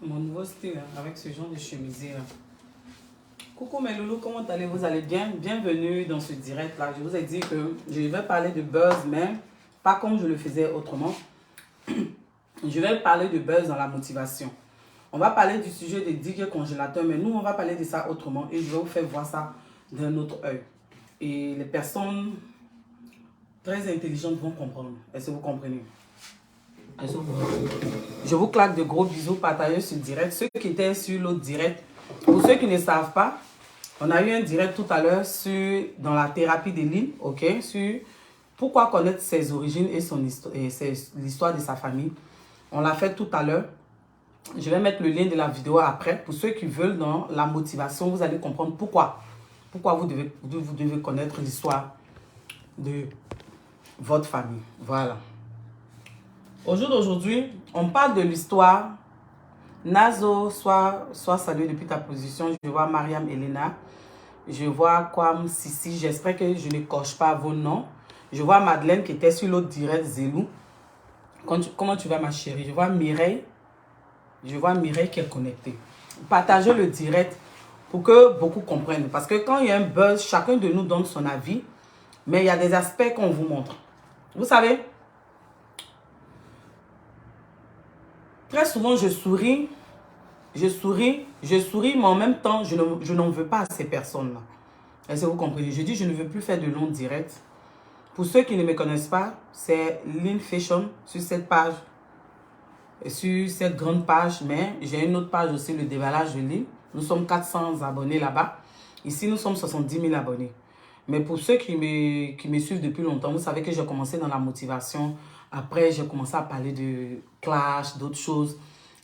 Mon nouveau style hein, avec ce genre de chemisier là. Coucou mes loulous, comment allez-vous? Vous allez bien? Bienvenue dans ce direct là. Je vous ai dit que je vais parler de buzz, mais pas comme je le faisais autrement. Je vais parler de buzz dans la motivation. On va parler du sujet des digues congélateurs, mais nous on va parler de ça autrement et je vais vous faire voir ça d'un autre œil. Et les personnes très intelligentes vont comprendre. Est-ce que vous comprenez? Je vous claque de gros bisous, partagez ce direct. Ceux qui étaient sur l'autre direct, pour ceux qui ne savent pas, on a eu un direct tout à l'heure dans la thérapie des lignes, ok, sur pourquoi connaître ses origines et l'histoire de sa famille. On l'a fait tout à l'heure. Je vais mettre le lien de la vidéo après. Pour ceux qui veulent dans la motivation, vous allez comprendre pourquoi. Pourquoi vous devez connaître l'histoire de votre famille. Voilà. Au jour d'aujourd'hui, on parle de l'histoire. Nazo, sois salué depuis ta position. Je vois Mariam Elena. Je vois Kwam Sissi. J'espère que je ne coche pas vos noms. Je vois Madeleine qui était sur l'autre direct, Zelou. Comment tu vas, ma chérie? Je vois Mireille. Je vois Mireille qui est connectée. Partagez le direct pour que beaucoup comprennent. Parce que quand il y a un buzz, chacun de nous donne son avis. Mais il y a des aspects qu'on vous montre. Vous savez, très souvent, je souris, mais en même temps, je n'en veux pas à ces personnes-là. Est-ce que vous comprenez? Je dis, je ne veux plus faire de longs directs. Pour ceux qui ne me connaissent pas, c'est Lean Fashion sur cette page, sur cette grande page, mais j'ai une autre page aussi, le déballage de Lean. Nous sommes 400 abonnés là-bas. Ici, nous sommes 70 000 abonnés. Mais pour ceux qui me suivent depuis longtemps, vous savez que j'ai commencé dans la motivation. Après, j'ai commencé à parler de clash, d'autres choses.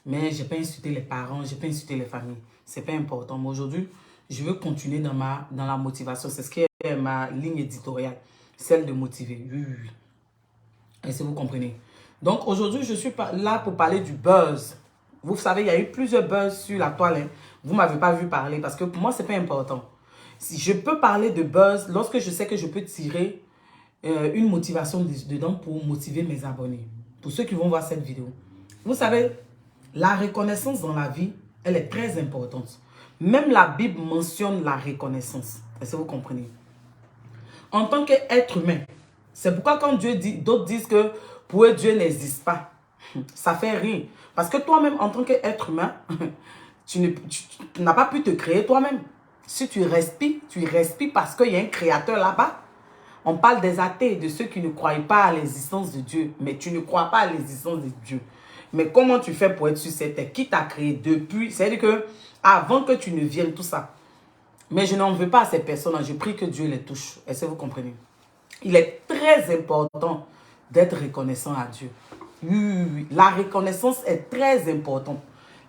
Mais je n'ai pas insulté les parents, je n'ai pas insulté les familles. Ce n'est pas important. Mais aujourd'hui, je veux continuer dans la motivation. C'est ce qui est ma ligne éditoriale. Celle de motiver. Oui, oui, oui. Est-ce que vous comprenez? Donc aujourd'hui, je suis là pour parler du buzz. Vous savez, il y a eu plusieurs buzz sur la toile. Hein. Vous ne m'avez pas vu parler parce que pour moi, ce n'est pas important. Si je peux parler de buzz lorsque je sais que je peux tirer une motivation dedans pour motiver mes abonnés. Pour ceux qui vont voir cette vidéo. Vous savez, la reconnaissance dans la vie, elle est très importante. Même la Bible mentionne la reconnaissance. Est-ce que vous comprenez? En tant qu'être humain, c'est pourquoi quand Dieu dit, d'autres disent que pour eux, Dieu n'existe pas. Ça fait rire. Parce que toi-même, en tant qu'être humain, tu n'as pas pu te créer toi-même. Si tu respires parce qu'il y a un créateur là-bas. On parle des athées, de ceux qui ne croient pas à l'existence de Dieu. Mais tu ne crois pas à l'existence de Dieu. Mais comment tu fais pour être sur cette terre? Qui t'a créé depuis? C'est-à-dire que avant que tu ne viennes, tout ça. Mais je n'en veux pas à ces personnes-là. Je prie que Dieu les touche. Est-ce que vous comprenez? Il est très important d'être reconnaissant à Dieu. Oui. La reconnaissance est très importante.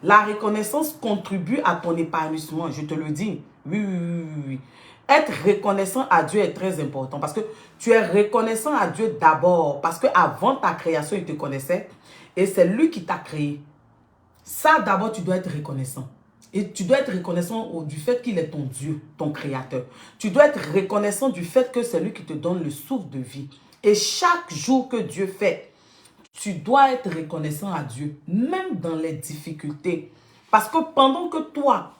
La reconnaissance contribue à ton épanouissement, je te le dis. Oui. Être reconnaissant à Dieu est très important parce que tu es reconnaissant à Dieu d'abord. Parce qu'avant ta création, il te connaissait et c'est lui qui t'a créé. Ça, d'abord, tu dois être reconnaissant. Et tu dois être reconnaissant du fait qu'il est ton Dieu, ton créateur. Tu dois être reconnaissant du fait que c'est lui qui te donne le souffle de vie. Et chaque jour que Dieu fait, tu dois être reconnaissant à Dieu, même dans les difficultés. Parce que pendant que toi,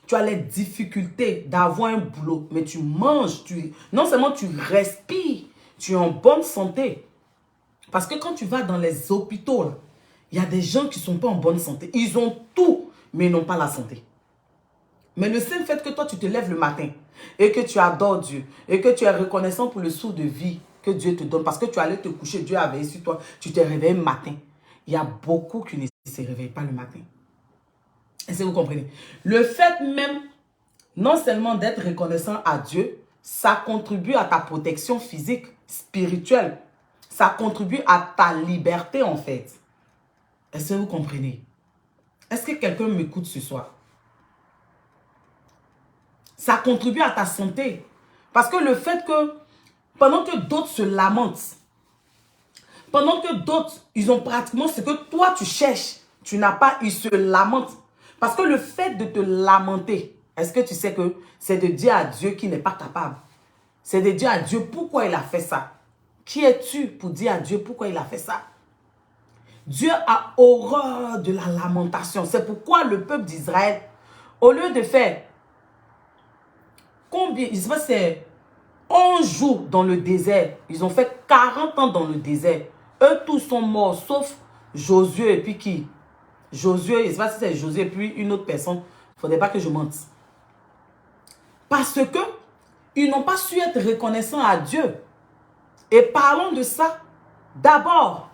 tu as les difficultés d'avoir un boulot, mais tu manges, non seulement tu respires, tu es en bonne santé. Parce que quand tu vas dans les hôpitaux, il y a des gens qui ne sont pas en bonne santé. Ils ont tout, mais ils n'ont pas la santé. Mais le simple fait que toi, tu te lèves le matin et que tu adores Dieu et que tu es reconnaissant pour le souffle de vie que Dieu te donne parce que tu allais te coucher, Dieu a veillé sur toi, tu t'es réveillé le matin. Il y a beaucoup qui ne se réveillent pas le matin. Est-ce que vous comprenez? Le fait même, non seulement d'être reconnaissant à Dieu, ça contribue à ta protection physique, spirituelle. Ça contribue à ta liberté en fait. Est-ce que vous comprenez? Est-ce que quelqu'un m'écoute ce soir? Ça contribue à ta santé. Parce que le fait que, pendant que d'autres se lamentent, pendant que d'autres, ils ont pratiquement ce que toi tu cherches, tu n'as pas, ils se lamentent. Parce que le fait de te lamenter, est-ce que tu sais que c'est de dire à Dieu qu'il n'est pas capable? C'est de dire à Dieu pourquoi il a fait ça. Qui es-tu pour dire à Dieu pourquoi il a fait ça? Dieu a horreur de la lamentation. C'est pourquoi le peuple d'Israël, au lieu de faire combien, je sais pas, c'est 11 jours dans le désert. Ils ont fait 40 ans dans le désert. Eux tous sont morts, sauf Josué et puis qui? Josué, je ne sais pas si c'est Josué et puis une autre personne. Il ne faudrait pas que je mente. Parce que ils n'ont pas su être reconnaissants à Dieu. Et parlons de ça. D'abord,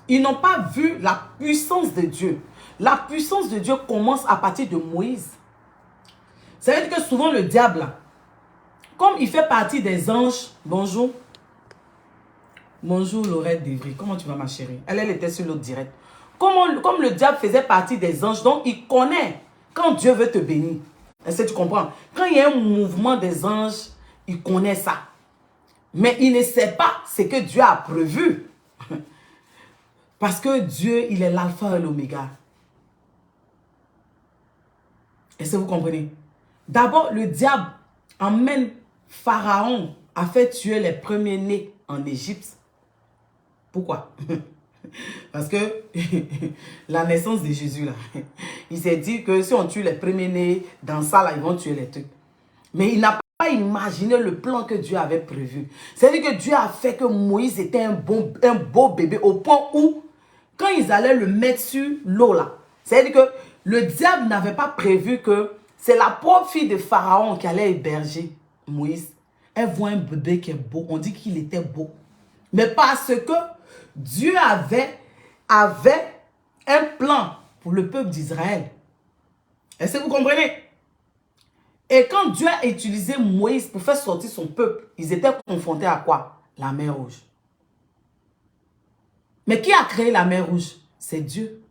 ils n'ont pas vu la puissance de Dieu. La puissance de Dieu commence à partir de Moïse. Ça veut dire que souvent le diable, là, comme il fait partie des anges, bonjour. Bonjour Laurette Devry, comment tu vas ma chérie? Elle était sur l'autre direct. Comme le diable faisait partie des anges, donc il connaît quand Dieu veut te bénir. Est-ce que tu comprends? Quand il y a un mouvement des anges, il connaît ça. Mais il ne sait pas ce que Dieu a prévu. Parce que Dieu, il est l'alpha et l'oméga. Est-ce que vous comprenez? D'abord, le diable emmène Pharaon à faire tuer les premiers-nés en Égypte. Pourquoi? Parce que la naissance de Jésus, là, il s'est dit que si on tue les premiers-nés dans ça, là, ils vont tuer les trucs. Mais il n'a pas imaginé le plan que Dieu avait prévu. C'est-à-dire que Dieu a fait que Moïse était un beau bébé au point où, quand ils allaient le mettre sur l'eau, là, c'est-à-dire que le diable n'avait pas prévu que c'est la pauvre fille de Pharaon qui allait héberger Moïse. Elle voit un bébé qui est beau. On dit qu'il était beau. Mais parce que Dieu avait un plan pour le peuple d'Israël. Est-ce que vous comprenez? Et quand Dieu a utilisé Moïse pour faire sortir son peuple, ils étaient confrontés à quoi? La mer Rouge. Mais qui a créé la mer Rouge? C'est Dieu.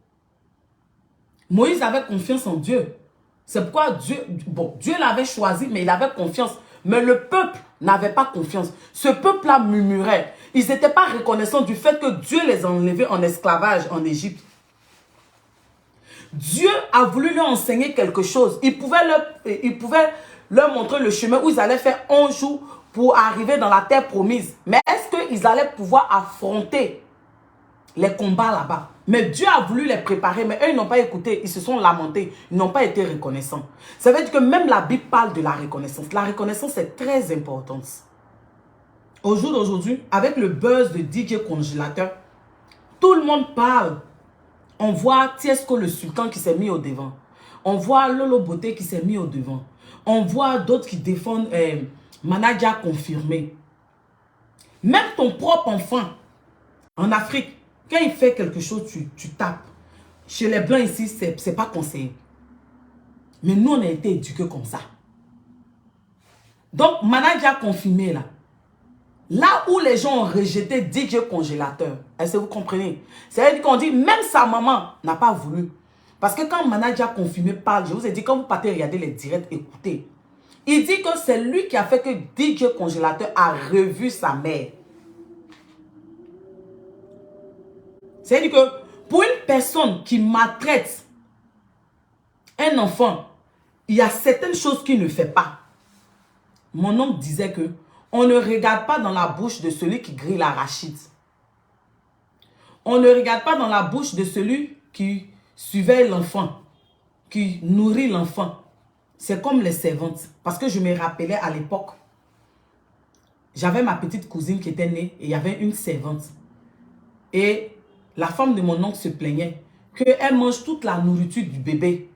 Moïse avait confiance en Dieu. C'est pourquoi Dieu l'avait choisi, mais il avait confiance. Mais le peuple n'avait pas confiance. Ce peuple-là murmurait. Ils n'étaient pas reconnaissants du fait que Dieu les a enlevés en esclavage en Égypte. Dieu a voulu leur enseigner quelque chose. Il pouvait leur montrer le chemin où ils allaient faire 11 jours pour arriver dans la terre promise. Mais est-ce qu'ils allaient pouvoir affronter les combats là-bas? Mais Dieu a voulu les préparer, mais eux, ils n'ont pas écouté. Ils se sont lamentés. Ils n'ont pas été reconnaissants. Ça veut dire que même la Bible parle de la reconnaissance. La reconnaissance est très importante. Au jour d'aujourd'hui, avec le buzz de DJ Congélateur, tout le monde parle. On voit Tiesco le sultan qui s'est mis au devant. On voit Lolo Beauté qui s'est mis au devant. On voit d'autres qui défendent Manager confirmé. Même ton propre enfant, en Afrique, quand il fait quelque chose, tu tapes. Chez les Blancs ici, c'est pas conseillé. Mais nous, on a été éduqués comme ça. Donc, Manager confirmé là. Là où les gens ont rejeté DJ Congélateur, est-ce que vous comprenez? C'est-à-dire qu'on dit, même sa maman n'a pas voulu. Parce que quand Manager confirmé parle, je vous ai dit, quand vous partez regarder les directs, écoutez. Il dit que c'est lui qui a fait que DJ Congélateur a revu sa mère. C'est-à-dire que pour une personne qui maltraite un enfant, il y a certaines choses qu'il ne fait pas. Mon oncle disait que on ne regarde pas dans la bouche de celui qui grille l'arachide. On ne regarde pas dans la bouche de celui qui surveille l'enfant, qui nourrit l'enfant. C'est comme les servantes. Parce que je me rappelais à l'époque, j'avais ma petite cousine qui était née et il y avait une servante. Et la femme de mon oncle se plaignait qu'elle mange toute la nourriture du bébé.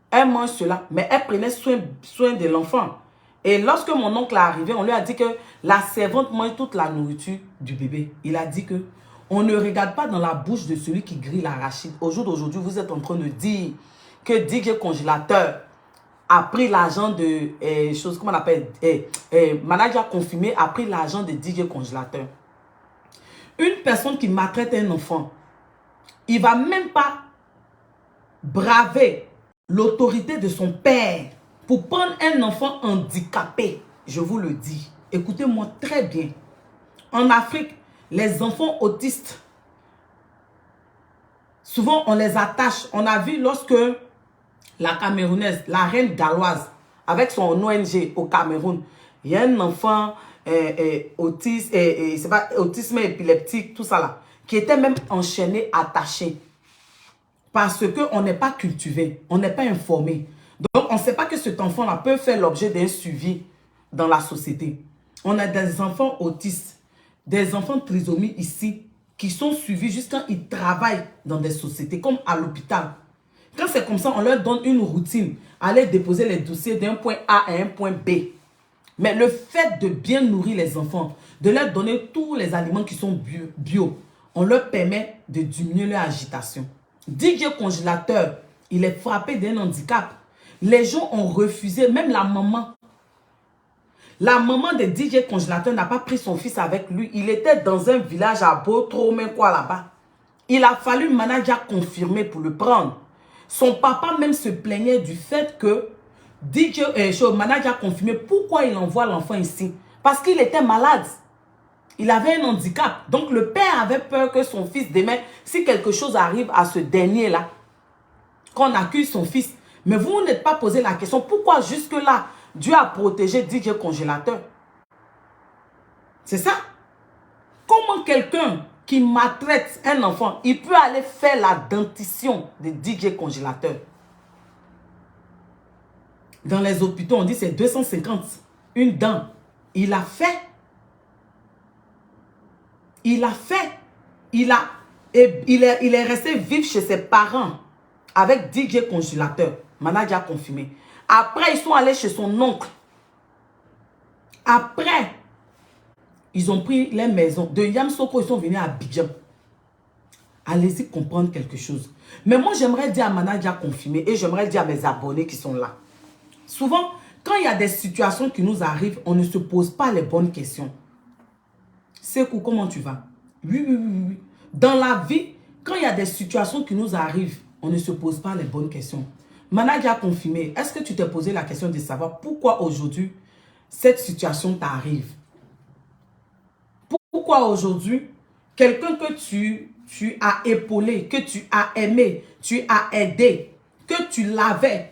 Elle mange cela, mais elle prenait soin de l'enfant. Et lorsque mon oncle est arrivé, on lui a dit que la servante mange toute la nourriture du bébé. Il a dit que on ne regarde pas dans la bouche de celui qui grille l'arachide. Au jour d'aujourd'hui, vous êtes en train de dire que DJ Congélateur a pris l'argent de chose, comment on appelle, Manager confirmé a pris l'argent de DJ Congélateur. Une personne qui maltraite un enfant, il ne va même pas braver l'autorité de son père pour prendre un enfant handicapé. Je vous le dis. Écoutez-moi très bien. En Afrique, les enfants autistes, souvent on les attache. On a vu lorsque la Camerounaise, la reine galloise, avec son ONG au Cameroun, il y a un enfant autiste, c'est pas autisme épileptique, tout ça là, qui étaient même enchaînés, attachés. Parce qu'on n'est pas cultivé, on n'est pas informé. Donc, on ne sait pas que cet enfant-là peut faire l'objet d'un suivi dans la société. On a des enfants autistes, des enfants de trisomie ici, qui sont suivis juste quand ils travaillent dans des sociétés, comme à l'hôpital. Quand c'est comme ça, on leur donne une routine, aller déposer les dossiers d'un point A à un point B. Mais le fait de bien nourrir les enfants, de leur donner tous les aliments qui sont bio, on leur permet de diminuer leur agitation. DJ Congélateur, il est frappé d'un handicap. Les gens ont refusé, même la maman. La maman de DJ Congélateur n'a pas pris son fils avec lui. Il était dans un village à Beautrou-Menquoi là-bas. Il a fallu manager confirmer pour le prendre. Son papa même se plaignait du fait que manager confirmé pourquoi il envoie l'enfant ici. Parce qu'il était malade. Il avait un handicap. Donc le père avait peur que son fils demain, si quelque chose arrive à ce dernier-là, qu'on accuse son fils. Mais vous n'êtes pas posé la question, pourquoi jusque-là, Dieu a protégé DJ Congélateur? C'est ça. Comment quelqu'un qui maltraite un enfant, il peut aller faire la dentition de DJ Congélateur? Dans les hôpitaux, on dit c'est 250, une dent. Il a fait. Il a fait. Il est resté vivre chez ses parents avec DJ Congélateur, manager confirmé. Après, ils sont allés chez son oncle. Après, ils ont pris les maisons. De Yamsoko, ils sont venus à Abidjan. Allez-y comprendre quelque chose. Mais moi, j'aimerais dire à manager confirmé et j'aimerais dire à mes abonnés qui sont là. Souvent, quand il y a des situations qui nous arrivent, on ne se pose pas les bonnes questions. Sekou, comment tu vas? Oui, oui, oui, oui. Dans la vie, quand il y a des situations qui nous arrivent, on ne se pose pas les bonnes questions. Manager confirmé, est-ce que tu t'es posé la question de savoir pourquoi aujourd'hui cette situation t'arrive? Pourquoi aujourd'hui, quelqu'un que tu as épaulé, que tu as aimé, tu as aidé, que tu l'avais.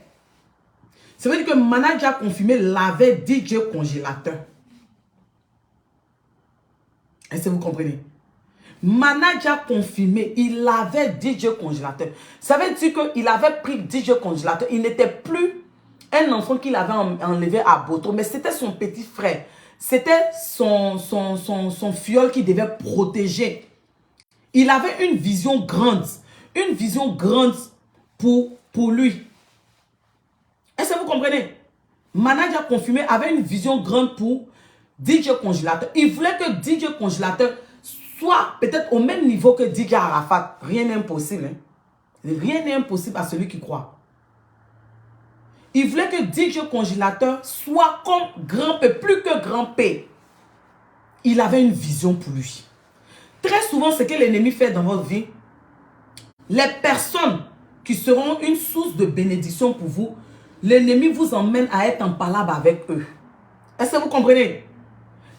Ça veut dire que manager confirmé l'avait DJ Congélateur. Est-ce que vous comprenez? Manager confirmé, il avait DJ Congélateur. Ça veut dire qu'il avait pris DJ Congélateur. Il n'était plus un enfant qu'il avait enlevé à Boto, mais c'était son petit frère. C'était son fiole qui devait protéger. Il avait une vision grande pour lui. Est-ce que vous comprenez? Manager confirmé avait une vision grande pour DJ Congélateur. Il voulait que DJ Congélateur soit peut-être au même niveau que DJ Arafat. Rien n'est impossible. Hein? Rien n'est impossible à celui qui croit. Il voulait que DJ Congélateur soit comme Grand P, plus que Grand P. Il avait une vision pour lui. Très souvent, ce que l'ennemi fait dans votre vie, les personnes qui seront une source de bénédiction pour vous, l'ennemi vous emmène à être en palabre avec eux. Est-ce que vous comprenez?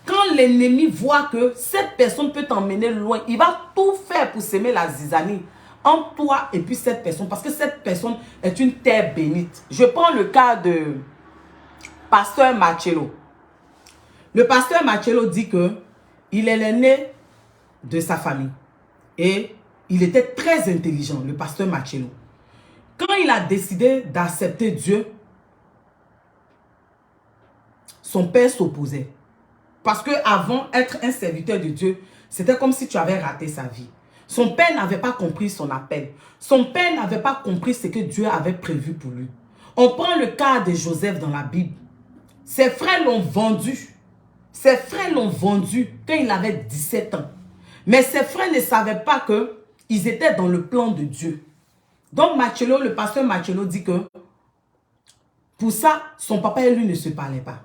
Quand l'ennemi voit que cette personne peut t'emmener loin, il va tout faire pour s'aimer la zizanie entre toi et puis cette personne. Parce que cette personne est une terre bénite. Je prends le cas de Pasteur Marcello. Le pasteur Marcello dit que il est l'aîné de sa famille. Et il était très intelligent, le pasteur Marcello. Quand il a décidé d'accepter Dieu, son père s'opposait. Parce qu'avant, être un serviteur de Dieu, c'était comme si tu avais raté sa vie. Son père n'avait pas compris son appel. Son père n'avait pas compris ce que Dieu avait prévu pour lui. On prend le cas de Joseph dans la Bible. Ses frères l'ont vendu. Ses frères l'ont vendu quand il avait 17 ans. Mais ses frères ne savaient pas qu'ils étaient dans le plan de Dieu. Donc Marcello, le pasteur Marcello dit que pour ça, son papa et lui ne se parlaient pas.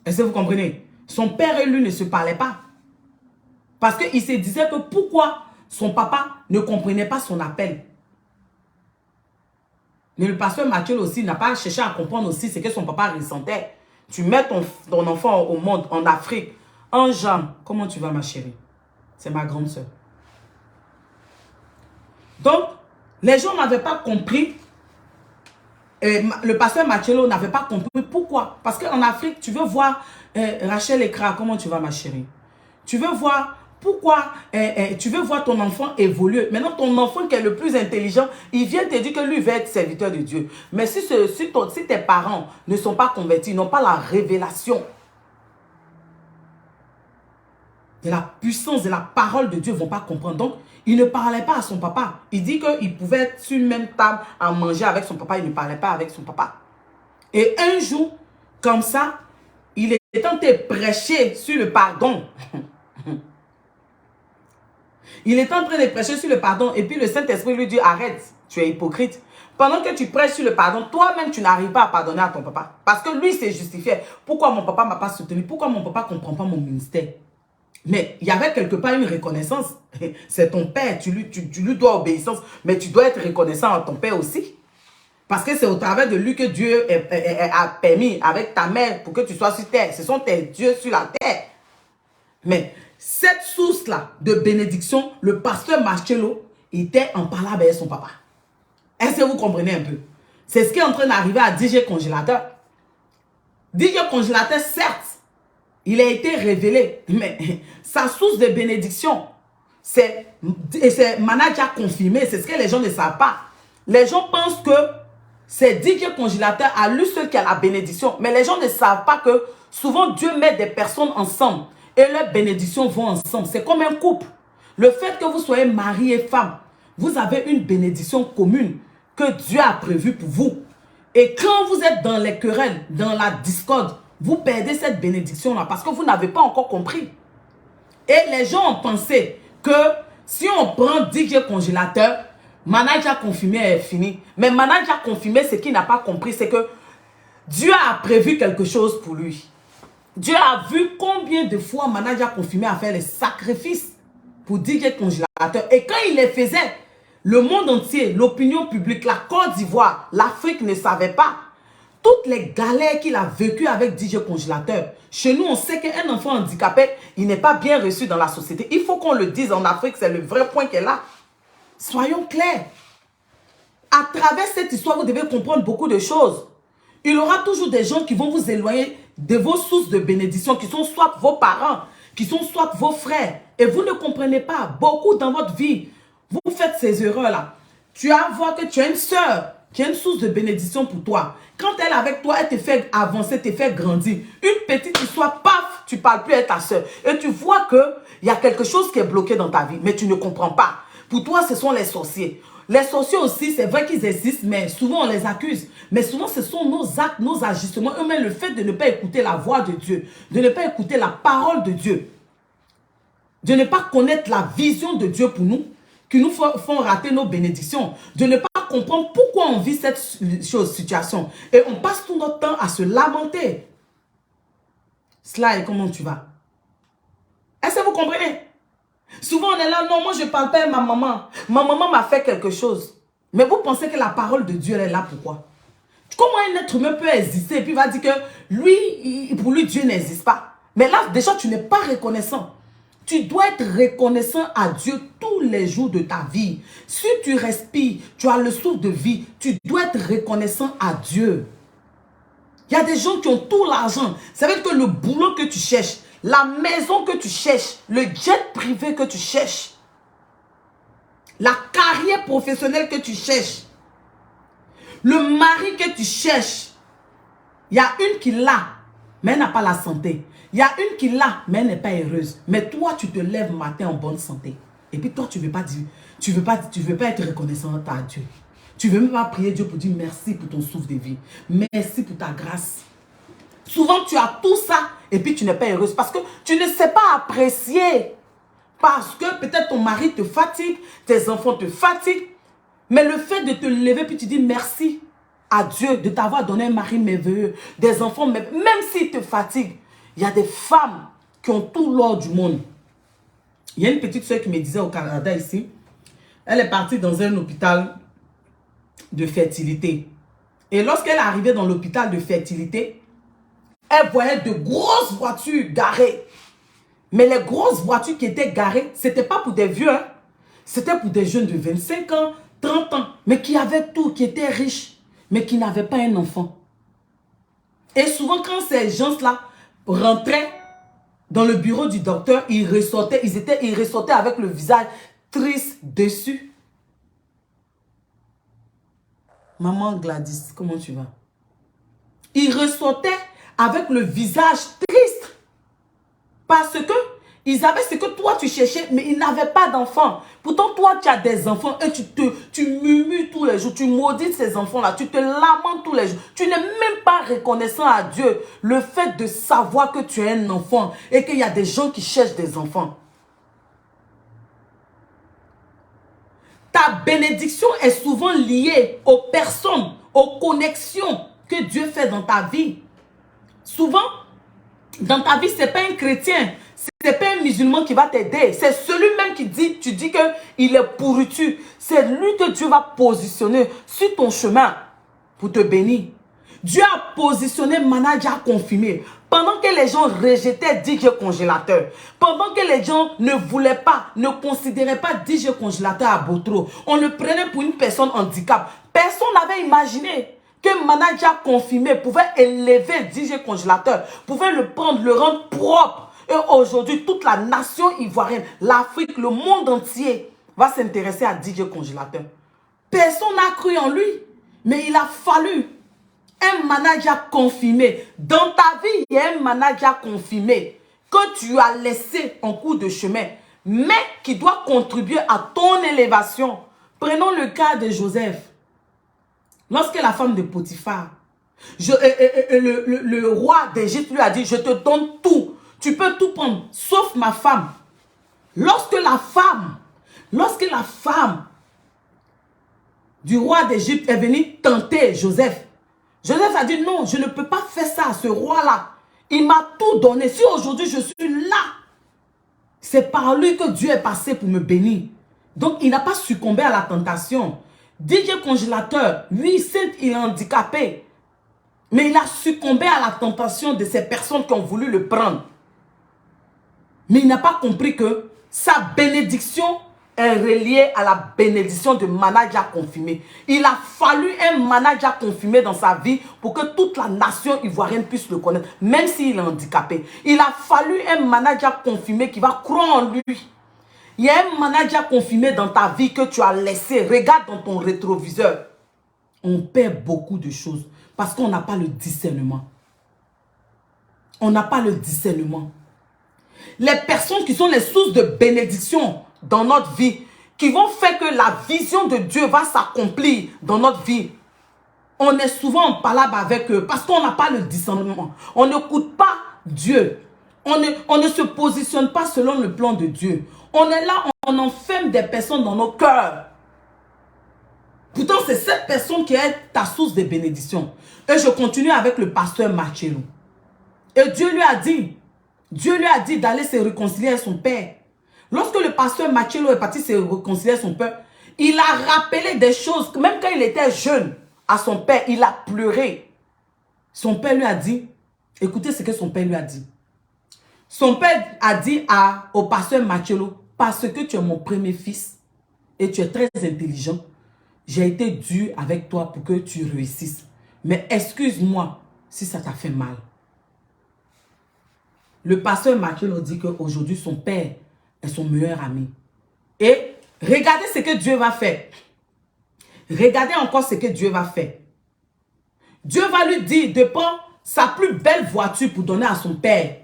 Est-ce que vous comprenez? Son père et lui ne se parlaient pas. Parce qu'il se disait que pourquoi son papa ne comprenait pas son appel. Mais le pasteur Marcello aussi n'a pas cherché à comprendre aussi ce que son papa ressentait. Tu mets ton enfant au monde, en Afrique, en jambe. Comment tu vas, ma chérie? C'est ma grande soeur. Donc, les gens n'avaient pas compris. Le pasteur Marcello n'avait pas compris pourquoi. Parce qu'en Afrique, tu veux voir Rachel Ekra, comment tu vas, ma chérie? Tu veux voir Pourquoi tu veux voir ton enfant évoluer? Maintenant, ton enfant qui est le plus intelligent, il vient te dire que lui va être serviteur de Dieu. Mais si tes parents ne sont pas convertis, n'ont pas la révélation de la puissance de la parole de Dieu, ils ne vont pas comprendre. Donc, il ne parlait pas à son papa. Il dit qu'il pouvait être sur une même table à manger avec son papa. Il ne parlait pas avec son papa. Et un jour, comme ça, il est en train de prêcher sur le pardon. Il est en train de prêcher sur le pardon. Et puis le Saint-Esprit lui dit, arrête, tu es hypocrite. Pendant que tu prêches sur le pardon, toi-même, tu n'arrives pas à pardonner à ton papa. Parce que lui s'est justifié. Pourquoi mon papa ne m'a pas soutenu? Pourquoi mon papa ne comprend pas mon ministère? Mais il y avait quelque part une reconnaissance. C'est ton père, tu lui dois obéissance. Mais tu dois être reconnaissant à ton père aussi. Parce que c'est au travers de lui que Dieu a permis avec ta mère pour que tu sois sur terre. Ce sont tes dieux sur la terre. Mais cette source-là de bénédiction, le pasteur Marcello était en parlant avec son papa. Est-ce que vous comprenez un peu? C'est ce qui est en train d'arriver à DJ Congélateur. DJ Congélateur, certes, il a été révélé, mais sa source de bénédiction, c'est manager confirmé. C'est ce que les gens ne savent pas. Les gens pensent que c'est DJ Congélateur à lui seul qui a la bénédiction. Mais les gens ne savent pas que souvent Dieu met des personnes ensemble et leurs bénédictions vont ensemble. C'est comme un couple. Le fait que vous soyez mari et femme, vous avez une bénédiction commune que Dieu a prévue pour vous. Et quand vous êtes dans les querelles, dans la discorde, vous perdez cette bénédiction-là parce que vous n'avez pas encore compris. Et les gens ont pensé que si on prend DJ Congélateur, manager confirmé est fini. Mais manager confirmé, ce qu'il n'a pas compris, c'est que Dieu a prévu quelque chose pour lui. Dieu a vu combien de fois manager confirmé a fait les sacrifices pour DJ Congélateur. Et quand il les faisait, le monde entier, l'opinion publique, la Côte d'Ivoire, l'Afrique ne savait pas. Toutes les galères qu'il a vécues avec DJ Congélateur. Chez nous, on sait qu'un enfant handicapé, il n'est pas bien reçu dans la société. Il faut qu'on le dise en Afrique, c'est le vrai point qu'elle a. Soyons clairs. À travers cette histoire, vous devez comprendre beaucoup de choses. Il y aura toujours des gens qui vont vous éloigner de vos sources de bénédiction, qui sont soit vos parents, qui sont soit vos frères. Et vous ne comprenez pas. Beaucoup dans votre vie, vous faites ces erreurs-là. Tu vas voir que tu as une soeur qui a une source de bénédiction pour toi. Quand elle est avec toi, elle te fait avancer, te fait grandir. Une petite histoire, paf, tu ne parles plus avec ta soeur. Et tu vois qu'il y a quelque chose qui est bloqué dans ta vie, mais tu ne comprends pas. Pour toi, ce sont les sorciers. Les sorciers aussi, c'est vrai qu'ils existent, mais souvent on les accuse. Mais souvent, ce sont nos actes, nos agissements, eux-mêmes, le fait de ne pas écouter la voix de Dieu, de ne pas écouter la parole de Dieu, de ne pas connaître la vision de Dieu pour nous, qui nous font rater nos bénédictions, de ne pas comprendre pourquoi on vit cette situation. Et on passe tout notre temps à se lamenter. Sly, comment tu vas? Est-ce que vous comprenez? Souvent, on est là, non, moi, je ne parle pas à ma maman. Ma maman m'a fait quelque chose. Mais vous pensez que la parole de Dieu, elle est là pourquoi? Comment un être humain peut exister et puis va dire que lui, pour lui, Dieu n'existe pas? Mais là, déjà, tu n'es pas reconnaissant. Tu dois être reconnaissant à Dieu tous les jours de ta vie. Si tu respires, tu as le souffle de vie, tu dois être reconnaissant à Dieu. Il y a des gens qui ont tout l'argent. Ça veut dire que le boulot que tu cherches, la maison que tu cherches, le jet privé que tu cherches, la carrière professionnelle que tu cherches, le mari que tu cherches, il y a une qui l'a, mais elle n'a pas la santé. Il y a une qui l'a, mais elle n'est pas heureuse. Mais toi, tu te lèves matin en bonne santé. Et puis toi, tu ne veux pas dire, tu veux pas être reconnaissant à Dieu. Tu ne veux même pas prier Dieu pour dire merci pour ton souffle de vie. Merci pour ta grâce. Souvent, tu as tout ça et puis tu n'es pas heureuse parce que tu ne sais pas apprécier. Parce que peut-être ton mari te fatigue, tes enfants te fatiguent. Mais le fait de te lever puis tu dis merci à Dieu de t'avoir donné un mari merveilleux, des enfants merveilleux, même s'ils te fatiguent. Il y a des femmes qui ont tout l'or du monde. Il y a une petite soeur qui me disait au Canada ici, elle est partie dans un hôpital de fertilité. Et lorsqu'elle est arrivée dans l'hôpital de fertilité, elle voyait de grosses voitures garées. Mais les grosses voitures qui étaient garées, ce n'était pas pour des vieux. Hein? C'était pour des jeunes de 25 ans, 30 ans. Mais qui avaient tout, qui étaient riches, mais qui n'avaient pas un enfant. Et souvent, quand ces gens-là rentraient dans le bureau du docteur, ils ressortaient avec le visage triste dessus. Maman Gladys, comment tu vas? Ils ressortaient avec le visage triste. Parce que ils avaient ce que toi tu cherchais, mais ils n'avaient pas d'enfants. Pourtant, toi, tu as des enfants et tu murmures tous les jours. Tu maudis ces enfants-là. Tu te lamentes tous les jours. Tu n'es même pas reconnaissant à Dieu le fait de savoir que tu es un enfant et qu'il y a des gens qui cherchent des enfants. Ta bénédiction est souvent liée aux personnes, aux connexions que Dieu fait dans ta vie. Souvent, dans ta vie, ce n'est pas un chrétien, ce n'est pas un musulman qui va t'aider. C'est celui-même qui dit, tu dis qu'il est pourritu. C'est lui que Dieu va positionner sur ton chemin pour te bénir. Dieu a positionné manager confirmé. Pendant que les gens rejetaient DJ congélateur, pendant que les gens ne voulaient pas, ne considéraient pas DJ congélateur à Botro, on le prenait pour une personne handicap. Personne n'avait imaginé que manager confirmé pouvait élever DJ congélateur, pouvait le prendre, le rendre propre. Et aujourd'hui, toute la nation ivoirienne, l'Afrique, le monde entier va s'intéresser à DJ congélateur. Personne n'a cru en lui, mais il a fallu un manager confirmé. Dans ta vie, il y a un manager confirmé que tu as laissé en cours de chemin, mais qui doit contribuer à ton élévation. Prenons le cas de Joseph. Lorsque la femme de Potiphar, le roi d'Égypte lui a dit, je te donne tout. Tu peux tout prendre, sauf ma femme. Lorsque la femme du roi d'Égypte est venue tenter Joseph, Joseph a dit, non, je ne peux pas faire ça à ce roi-là. Il m'a tout donné. Si aujourd'hui je suis là, c'est par lui que Dieu est passé pour me bénir. Donc, il n'a pas succombé à la tentation. DJ congélateur, oui, certes, il est handicapé. Mais il a succombé à la tentation de ces personnes qui ont voulu le prendre. Mais il n'a pas compris que sa bénédiction est reliée à la bénédiction de manager confirmé. Il a fallu un manager confirmé dans sa vie pour que toute la nation ivoirienne puisse le connaître, même s'il est handicapé. Il a fallu un manager confirmé qui va croire en lui. Il y a un manager confirmé dans ta vie que tu as laissé. Regarde dans ton rétroviseur. On perd beaucoup de choses parce qu'on n'a pas le discernement. On n'a pas le discernement. Les personnes qui sont les sources de bénédiction dans notre vie, qui vont faire que la vision de Dieu va s'accomplir dans notre vie, on est souvent en palabre avec eux parce qu'on n'a pas le discernement. On n'écoute pas Dieu. On ne se positionne pas selon le plan de Dieu. On est là, on enferme des personnes dans nos cœurs. Pourtant, c'est cette personne qui est ta source de bénédiction. Et je continue avec le pasteur Marcello. Et Dieu lui a dit d'aller se réconcilier avec son père. Lorsque le pasteur Marcello est parti se réconcilier avec son père, il a rappelé des choses, même quand il était jeune, à son père, il a pleuré. Son père lui a dit, écoutez ce que son père lui a dit. Son père a dit au pasteur Marcello, parce que tu es mon premier fils et tu es très intelligent, j'ai été dur avec toi pour que tu réussisses. Mais excuse-moi si ça t'a fait mal. Le pasteur Marcello dit qu'aujourd'hui, son père est son meilleur ami. Et regardez ce que Dieu va faire. Regardez encore ce que Dieu va faire. Dieu va lui dire de prendre sa plus belle voiture pour donner à son père.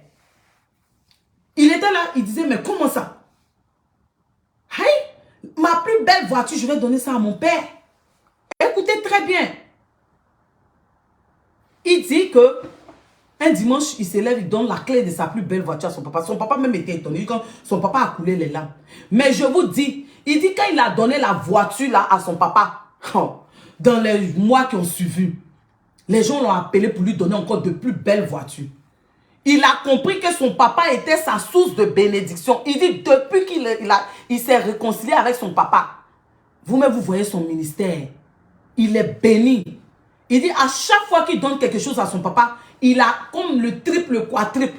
Il était là, il disait, mais comment ça? Hey, ma plus belle voiture, je vais donner ça à mon père. Écoutez très bien. Il dit que un dimanche, il se lève, il donne la clé de sa plus belle voiture à son papa. Son papa même était étonné quand son papa a coulé les larmes. Mais je vous dis, il dit quand il a donné la voiture là à son papa, dans les mois qui ont suivi, les gens l'ont appelé pour lui donner encore de plus belles voitures. Il a compris que son papa était sa source de bénédiction. Il dit depuis qu'il s'est réconcilié avec son papa, vous-même vous voyez son ministère, il est béni. Il dit à chaque fois qu'il donne quelque chose à son papa, il a comme le triple, le quadruple.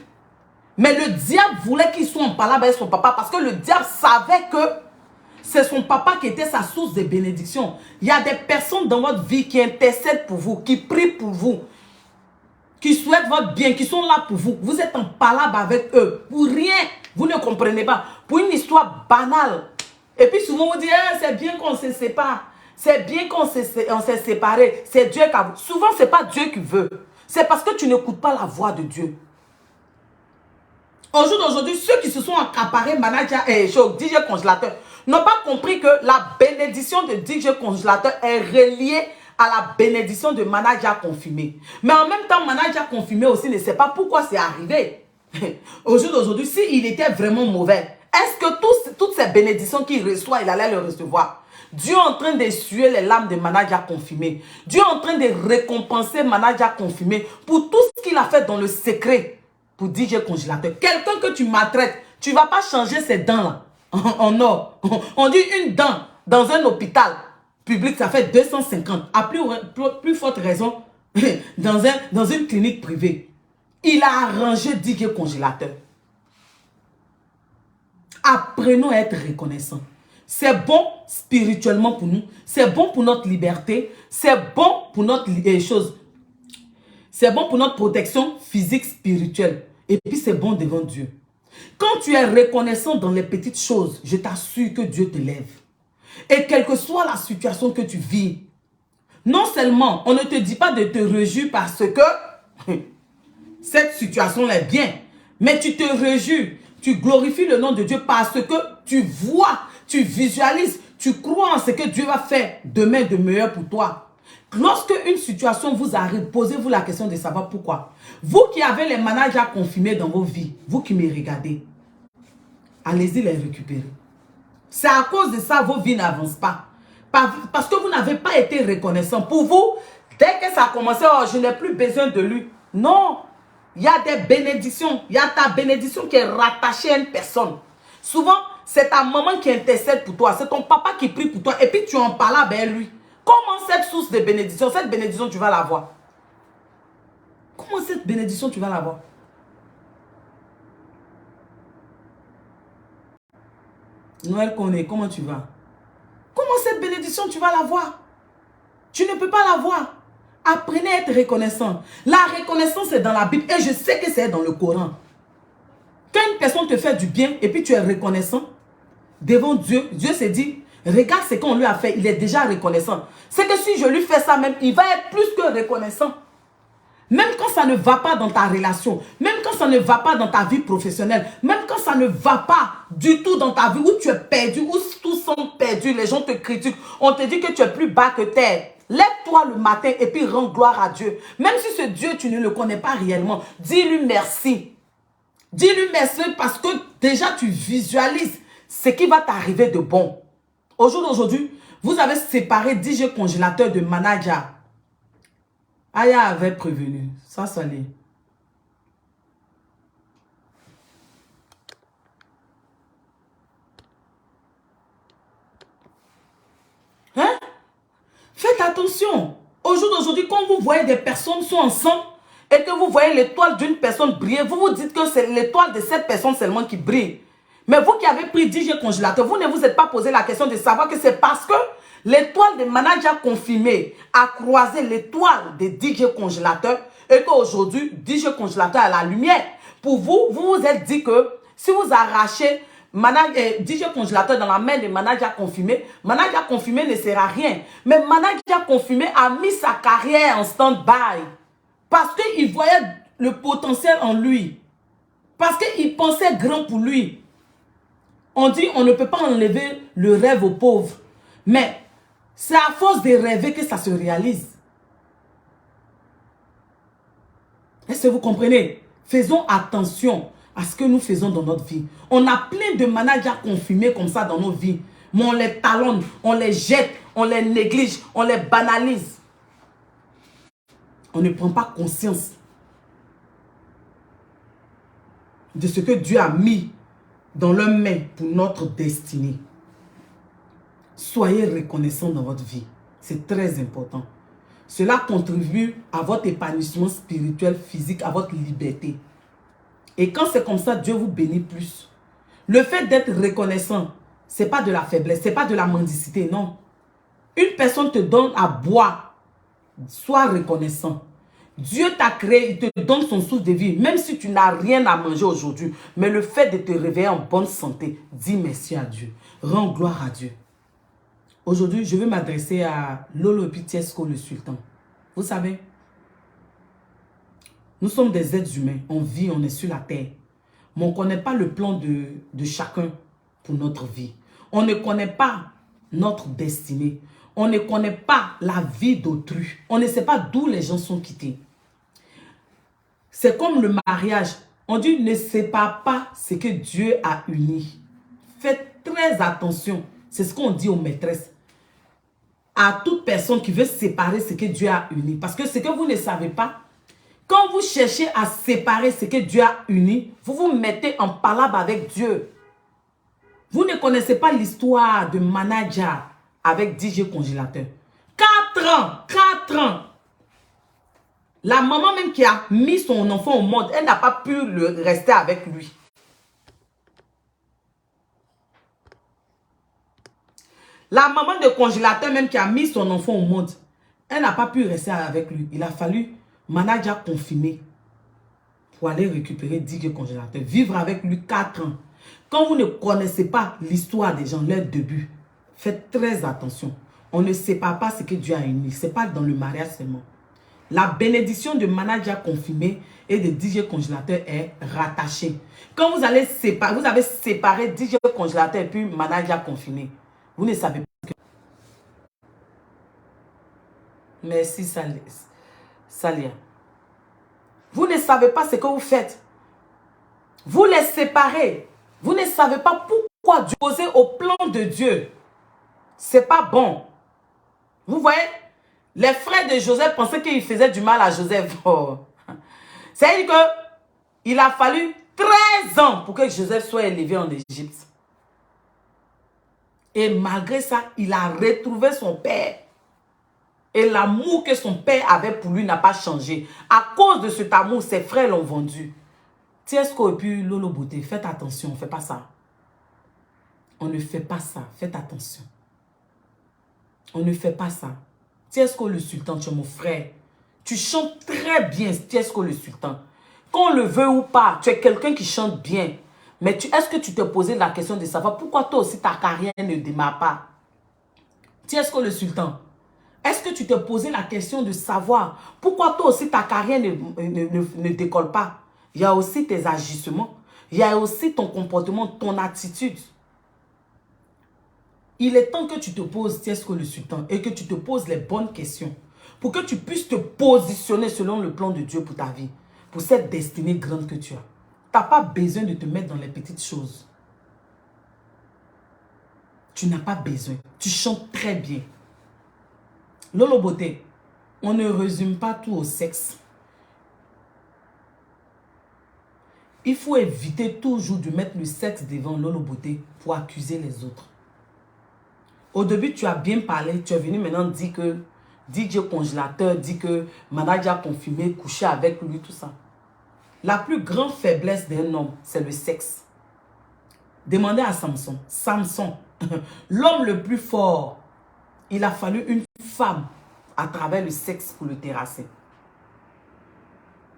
Mais le diable voulait qu'il soit en palabre avec son papa parce que le diable savait que c'est son papa qui était sa source de bénédiction. Il y a des personnes dans votre vie qui intercèdent pour vous, qui prient pour vous. qui souhaitent votre bien, qui sont là pour vous. Vous êtes en palabre avec eux. Pour rien. Vous ne comprenez pas. Pour une histoire banale. Et puis souvent on dit, eh, c'est bien qu'on se sépare. C'est bien qu'on s'est séparés. C'est Dieu qui a... Souvent, ce n'est pas Dieu qui veut. C'est parce que tu n'écoutes pas la voix de Dieu. Au jour d'aujourd'hui, ceux qui se sont accaparés manager et DJ congélateur n'ont pas compris que la bénédiction de DJ congélateur est reliée à la bénédiction de manager confirmé. Mais en même temps, manager confirmé aussi ne sait pas pourquoi c'est arrivé. Au jour d'aujourd'hui, s'il était vraiment mauvais, est-ce que toutes ces bénédictions qu'il reçoit, il allait les recevoir? Dieu est en train d'essuyer les larmes de manager confirmé. Dieu est en train de récompenser manager confirmé pour tout ce qu'il a fait dans le secret pour DJ congélateur. Quelqu'un que tu maltraites, tu ne vas pas changer ses dents là, en or. On dit une dent dans un hôpital public, ça fait 250. À plus forte raison, dans une clinique privée. Il a arrangé DJ congélateur. Apprenons à être reconnaissants. C'est bon spirituellement pour nous. C'est bon pour notre liberté. C'est bon pour notre chose. C'est bon pour notre protection physique, spirituelle. Et puis c'est bon devant Dieu. Quand tu es reconnaissant dans les petites choses, je t'assure que Dieu te lève. Et quelle que soit la situation que tu vis, non seulement on ne te dit pas de te réjouir parce que cette situation est bien, mais tu te réjouis, tu glorifies le nom de Dieu parce que tu vois, tu visualises, tu crois en ce que Dieu va faire demain de meilleur pour toi. Lorsque une situation vous arrive, posez-vous la question de savoir pourquoi. Vous qui avez les managers confirmés dans vos vies, vous qui me regardez, allez-y les récupérer. C'est à cause de ça vos vies n'avancent pas. Parce que vous n'avez pas été reconnaissant. Pour vous, dès que ça a commencé, oh, je n'ai plus besoin de lui. Non, il y a des bénédictions. Il y a ta bénédiction qui est rattachée à une personne. Souvent, c'est ta maman qui intercède pour toi. C'est ton papa qui prie pour toi. Et puis tu en parles avec lui. Comment cette source de bénédiction, cette bénédiction, tu vas l'avoir? Comment cette bénédiction, tu vas l'avoir? Noël Koné, comment tu vas? Comment cette bénédiction, tu vas l'avoir? Tu ne peux pas l'avoir. Apprenez à être reconnaissant. La reconnaissance est dans la Bible et je sais que c'est dans le Coran. Quand une personne te fait du bien et puis tu es reconnaissant devant Dieu, Dieu s'est dit, regarde ce qu'on lui a fait, il est déjà reconnaissant. C'est que si je lui fais ça même, il va être plus que reconnaissant. Même quand ça ne va pas dans ta relation, même quand ça ne va pas dans ta vie professionnelle, même quand ça ne va pas du tout dans ta vie, où tu es perdu, où tous sont perdus, les gens te critiquent, on te dit que tu es plus bas que terre. Lève-toi le matin et puis rends gloire à Dieu. Même si ce Dieu, tu ne le connais pas réellement, dis-lui merci. Dis-lui merci parce que déjà tu visualises ce qui va t'arriver de bon. Au jour d'aujourd'hui, vous avez séparé DJ congélateur de manager. Aya avait prévenu. Ça l'est. Hein? Faites attention. Au jour d'aujourd'hui, quand vous voyez des personnes sont ensemble et que vous voyez l'étoile d'une personne briller, vous vous dites que c'est l'étoile de cette personne seulement qui brille. Mais vous qui avez pris DJ congélateur, vous ne vous êtes pas posé la question de savoir que c'est parce que l'étoile de manager confirmé a croisé l'étoile de DJ congélateur et qu'aujourd'hui, DJ congélateur a la lumière. Pour vous, vous vous êtes dit que si vous arrachez DJ congélateur dans la main de manager confirmé ne sert à rien. Mais manager confirmé a mis sa carrière en stand-by parce qu'il voyait le potentiel en lui. Parce qu'il pensait grand pour lui. On dit on ne peut pas enlever le rêve aux pauvres. Mais c'est à force de rêver que ça se réalise. Est-ce que vous comprenez? Faisons attention à ce que nous faisons dans notre vie. On a plein de managers confirmés comme ça dans nos vies. Mais on les talonne, on les jette, on les néglige, on les banalise. On ne prend pas conscience de ce que Dieu a mis dans leurs mains pour notre destinée. Soyez reconnaissants dans votre vie. C'est très important. Cela contribue à votre épanouissement spirituel, physique, à votre liberté. Et quand c'est comme ça, Dieu vous bénit plus. Le fait d'être reconnaissant, ce n'est pas de la faiblesse, ce n'est pas de la mendicité, non. Une personne te donne à boire, sois reconnaissant. Dieu t'a créé, il te donne son souffle de vie. Même si tu n'as rien à manger aujourd'hui, mais le fait de te réveiller en bonne santé, dis merci à Dieu. Rends gloire à Dieu. Aujourd'hui, je vais m'adresser à Lolo Pitiesco, le sultan. Vous savez, nous sommes des êtres humains. On vit, on est sur la terre. Mais on ne connaît pas le plan de chacun pour notre vie. On ne connaît pas notre destinée. On ne connaît pas la vie d'autrui. On ne sait pas d'où les gens sont quittés. C'est comme le mariage. On dit ne sépare pas ce que Dieu a uni. Faites très attention. C'est ce qu'on dit aux maîtresses. À toute personne qui veut séparer ce que Dieu a uni. Parce que ce que vous ne savez pas, quand vous cherchez à séparer ce que Dieu a uni, vous vous mettez en palabre avec Dieu. Vous ne connaissez pas l'histoire de Manaja avec DJ Congélateur. 4 ans. La maman même qui a mis son enfant au monde, elle n'a pas pu rester avec lui. La maman de Congélateur même qui a mis son enfant au monde, elle n'a pas pu rester avec lui. Il a fallu Manaja confirmer pour aller récupérer DJ Congélateur. Vivre avec lui 4 ans. Quand vous ne connaissez pas l'histoire des gens, leur début, faites très attention. On ne sépare pas ce que Dieu a uni. Ce n'est pas dans le mariage seulement. La bénédiction de Manaja confirmé et de DJ Congélateur est rattachée. Quand vous allez séparer, vous avez séparé DJ Congélateur et puis Manaja confirmé. Vous ne savez pas que... Merci Salia. Vous ne savez pas ce que vous faites. Vous les séparez. Vous ne savez pas pourquoi Dieu posez au plan de Dieu. C'est pas bon. Vous voyez? Les frères de Joseph pensaient qu'ils faisaient du mal à Joseph. Oh. C'est-à-dire qu'il a fallu 13 ans pour que Joseph soit élevé en Égypte. Et malgré ça, il a retrouvé son père. Et l'amour que son père avait pour lui n'a pas changé. À cause de cet amour, ses frères l'ont vendu. Tiesco et puis Lolo Beauté, faites attention, on ne fait pas ça. On ne fait pas ça, faites attention. On ne fait pas ça. Tiesco le sultan, tu es mon frère. Tu chantes très bien, Tiesco le sultan. Qu'on le veut ou pas, tu es quelqu'un qui chante bien. Mais est-ce que tu t'es posé la question de savoir pourquoi toi aussi ta carrière ne démarre pas? Tiesco le sultan, est-ce que tu t'es posé la question de savoir pourquoi toi aussi ta carrière ne décolle pas? Il y a aussi tes agissements. Il y a aussi ton comportement, ton attitude. Il est temps que tu te poses, Tiesco le sultan, et que tu te poses les bonnes questions pour que tu puisses te positionner selon le plan de Dieu pour ta vie, pour cette destinée grande que tu as. Tu n'as pas besoin de te mettre dans les petites choses. Tu n'as pas besoin. Tu chantes très bien. Lolo Beauté, on ne résume pas tout au sexe. Il faut éviter toujours de mettre le sexe devant Lolo Beauté pour accuser les autres. Au début, tu as bien parlé. Tu es venu maintenant dire que DJ Congélateur dit que Manaja confirmé, couché avec lui, tout ça. La plus grande faiblesse d'un homme, c'est le sexe. Demandez à Samson. Samson, l'homme le plus fort, il a fallu une femme à travers le sexe pour le terrasser.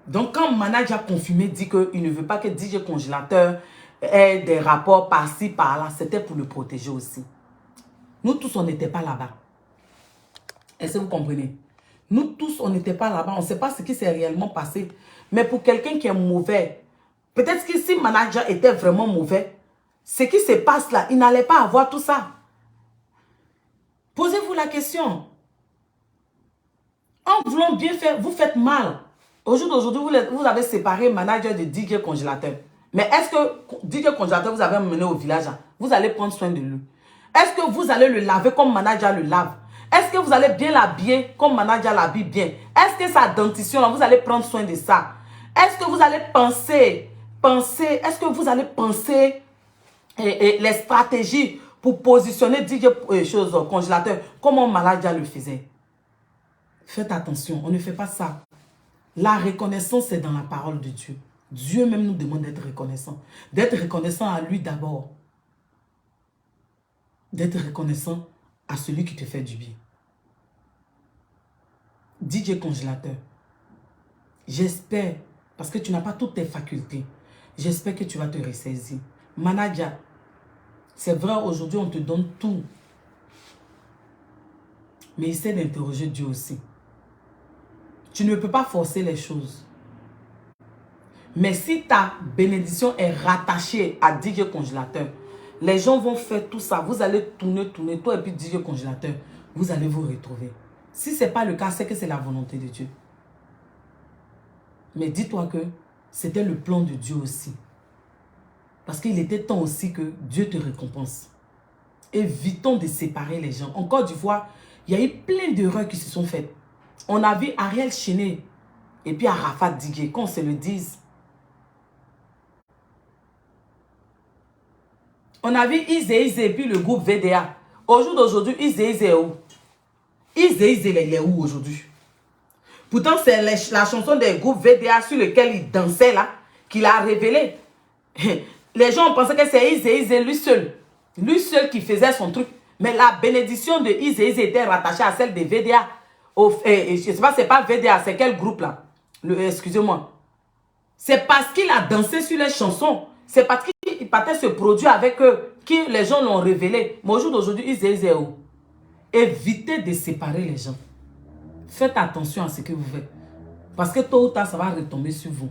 Donc, quand Manaja confirmé dit qu'il ne veut pas que DJ Congélateur ait des rapports par-ci, par-là, c'était pour le protéger aussi. Nous tous, on n'était pas là-bas. Est-ce que vous comprenez? Nous tous, on n'était pas là-bas. On ne sait pas ce qui s'est réellement passé. Mais pour quelqu'un qui est mauvais, peut-être que si Manaja était vraiment mauvais, ce qui se passe là, il n'allait pas avoir tout ça. Posez-vous la question. En voulant bien faire, vous faites mal. Aujourd'hui, vous avez séparé Manaja de DJ Congélateur. Mais est-ce que DJ Congélateur, vous avez emmené au village, vous allez prendre soin de lui? Est-ce que vous allez le laver comme Manaja le lave? Est-ce que vous allez bien l'habiller comme Manaja l'habille bien? Est-ce que sa dentition, là, vous allez prendre soin de ça? Est-ce que vous allez penser, est-ce que vous allez penser les stratégies pour positionner DJ Congélateur comme Manaja le faisait? Faites attention, on ne fait pas ça. La reconnaissance, c'est dans la parole de Dieu. Dieu même nous demande d'être reconnaissant. D'être reconnaissant à lui d'abord. D'être reconnaissant à celui qui te fait du bien. DJ Congélateur, J'espère, parce que tu n'as pas toutes tes facultés, j'espère que tu vas te ressaisir. Manager, c'est vrai, aujourd'hui, on te donne tout. Mais essaie d'interroger Dieu aussi. Tu ne peux pas forcer les choses. Mais si ta bénédiction est rattachée à DJ Congélateur, les gens vont faire tout ça. Vous allez tourner, toi et puis DJ Congélateur, vous allez vous retrouver. Si ce n'est pas le cas, c'est que c'est la volonté de Dieu. Mais dis-toi que c'était le plan de Dieu aussi. Parce qu'il était temps aussi que Dieu te récompense. Évitons de séparer les gens. En Côte d'Ivoire, il y a eu plein d'erreurs qui se sont faites. On a vu Ariel Chené et puis Arafat Digué, qu'on se le dise. On a vu Izé et puis le groupe VDA. Au jour d'aujourd'hui, Izé est où? Izé il est où aujourd'hui? Pourtant, c'est la chanson des groupes VDA sur lequel il dansait là, qu'il a révélé. Les gens pensaient que c'est Izé lui seul. Lui seul qui faisait son truc. Mais la bénédiction de Izé était rattachée à celle des VDA. Je ne sais pas, c'est pas VDA, c'est quel groupe là? Excusez-moi. C'est parce qu'il a dansé sur les chansons. C'est parce qu'il partait ce produit avec eux que les gens l'ont révélé. Mais au jour d'aujourd'hui, Izé où? Évitez de séparer les gens. Faites attention à ce que vous faites. Parce que tôt ou tard, ça va retomber sur vous.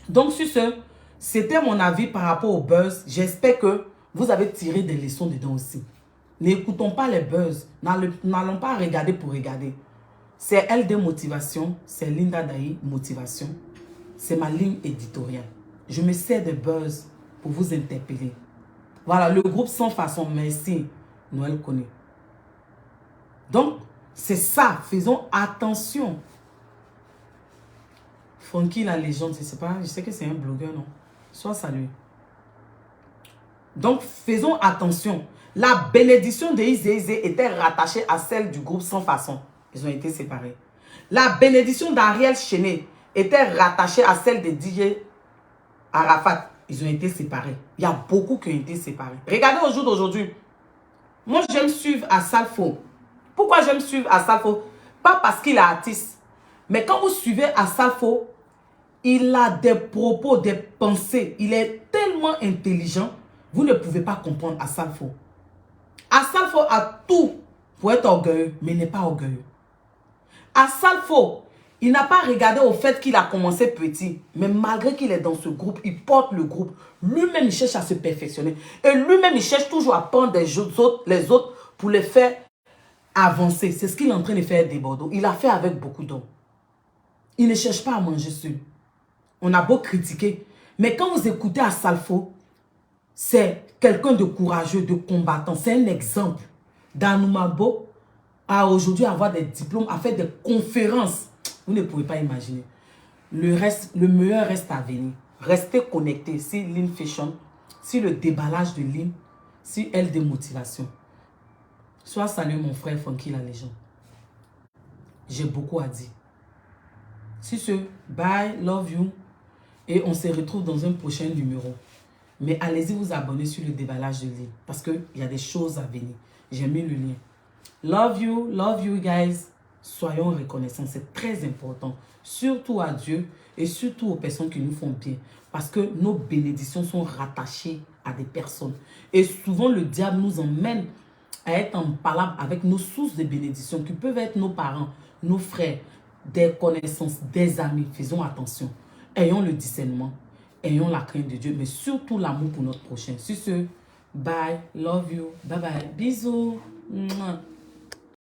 Donc, sur ce, c'était mon avis par rapport au buzz. J'espère que vous avez tiré des leçons dedans aussi. N'écoutons pas les buzz. N'allons pas regarder pour regarder. C'est LD Motivation. C'est Linda Dahi Motivation. C'est ma ligne éditoriale. Je me sers de buzz pour vous interpeller. Voilà, le groupe Sans Façon. Merci. Noël connaît. Donc, c'est ça. Faisons attention. Funky la légende, je sais pas. Je sais que c'est un blogueur, non? Soit salué. Donc, faisons attention. La bénédiction de Izé était rattachée à celle du groupe Sans Façon. Ils ont été séparés. La bénédiction d'Ariel Chené était rattachée à celle de DJ Arafat. Ils ont été séparés. Il y a beaucoup qui ont été séparés. Regardez au jour d'aujourd'hui. Moi, j'aime suivre Asalfo. Pourquoi j'aime suivre Asalfo? Pas parce qu'il est artiste. Mais quand vous suivez Asalfo, il a des propos, des pensées. Il est tellement intelligent. Vous ne pouvez pas comprendre Asalfo. Asalfo a tout pour être orgueilleux, mais il n'est pas orgueilleux. Asalfo, il n'a pas regardé au fait qu'il a commencé petit, mais malgré qu'il est dans ce groupe, il porte le groupe. Lui-même, il cherche à se perfectionner. Et lui-même, il cherche toujours à prendre les autres pour les faire avancer. C'est ce qu'il est en train de faire des Bordeaux. Il a fait avec beaucoup d'hommes. Il ne cherche pas à manger seul. On a beau critiquer, mais quand vous écoutez Asalfo, c'est quelqu'un de courageux, de combattant. C'est un exemple. Danumabo a aujourd'hui avoir des diplômes, a fait des conférences. Vous ne pouvez pas imaginer. Le meilleur reste à venir. Restez connectés sur Lean Fashion, sur le déballage de Lean, sur LD Motivation. Sois salué mon frère Funky la légende. J'ai beaucoup à dire. Sur ce, bye, love you. Et on se retrouve dans un prochain numéro. Mais allez-y vous abonner sur le déballage de Lean. Parce qu'il y a des choses à venir. J'ai mis le lien. Love you guys. Soyons reconnaissants, c'est très important. Surtout à Dieu et surtout aux personnes qui nous font bien. Parce que nos bénédictions sont rattachées à des personnes. Et souvent, le diable nous emmène à être en palabre avec nos sources de bénédictions qui peuvent être nos parents, nos frères, des connaissances, des amis. Faisons attention. Ayons le discernement. Ayons la crainte de Dieu, mais surtout l'amour pour notre prochain. Sur ce, bye, love you, bye bye, bisous. Mouah.